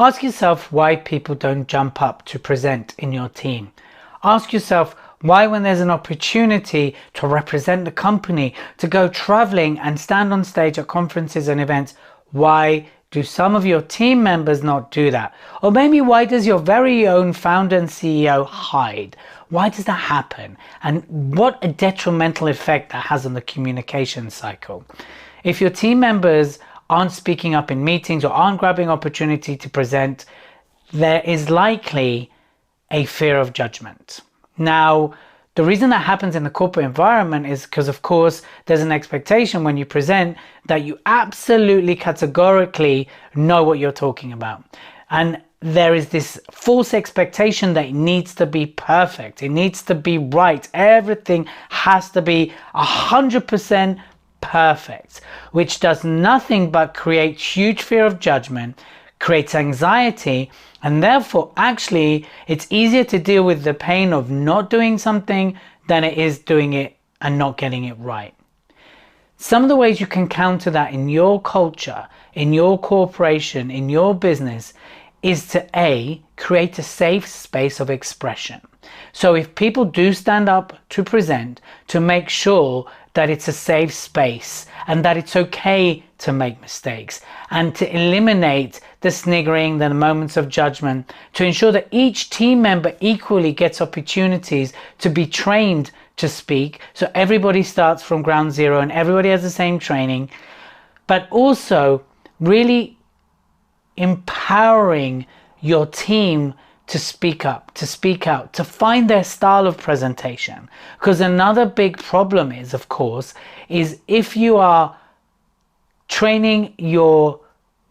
Ask yourself why people don't jump up to present in your team. Ask yourself why, when there's an opportunity to represent the company, to go traveling and stand on stage at conferences and events, why do some of your team members not do that? Or maybe why does your very own founder and CEO hide? Why does that happen? And what a detrimental effect that has on the communication cycle. If your team members aren't speaking up in meetings or aren't grabbing opportunity to present, there is likely a fear of judgment. Now, the reason that happens in the corporate environment is because, of course, there's an expectation when you present that you absolutely categorically know what you're talking about. And there is this false expectation that it needs to be perfect. It needs to be right. Everything has to be 100% perfect, which does nothing but create huge fear of judgment, creates anxiety, and therefore actually it's easier to deal with the pain of not doing something than it is doing it and not getting it right. Some of the ways you can counter that in your culture, in your corporation, in your business, is to create a safe space of expression. So if people do stand up to present, to make sure that it's a safe space and that it's okay to make mistakes, and to eliminate the sniggering, the moments of judgment, to ensure that each team member equally gets opportunities to be trained to speak. So everybody starts from ground zero and everybody has the same training, but also really empowering your team to speak up, to speak out, to find their style of presentation. Because another big problem is, of course, is if you are training your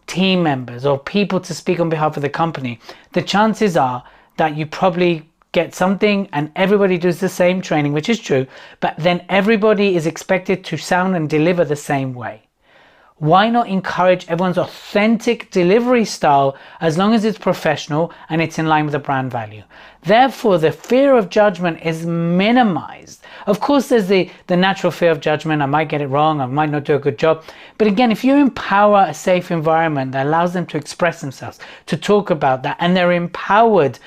team members or people to speak on behalf of the company, the chances are that you probably get something and everybody does the same training, which is true, but then everybody is expected to sound and deliver the same way. Why not encourage everyone's authentic delivery style as long as it's professional and it's in line with the brand value? Therefore, the fear of judgment is minimized. Of course, there's the natural fear of judgment. I might get it wrong. I might not do a good job. But again, if you empower a safe environment that allows them to express themselves, to talk about that, and they're empowered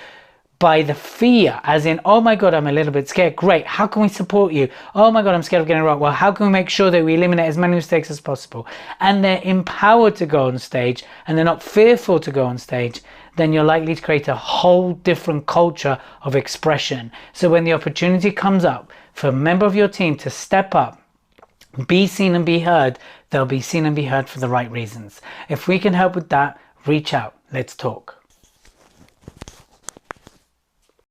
by the fear, as in, oh my God, I'm a little bit scared. Great. How can we support you? Oh my God, I'm scared of getting it wrong. Well, how can we make sure that we eliminate as many mistakes as possible? And they're empowered to go on stage and they're not fearful to go on stage, then you're likely to create a whole different culture of expression. So when the opportunity comes up for a member of your team to step up, be seen and be heard, they'll be seen and be heard for the right reasons. If we can help with that, reach out. Let's talk.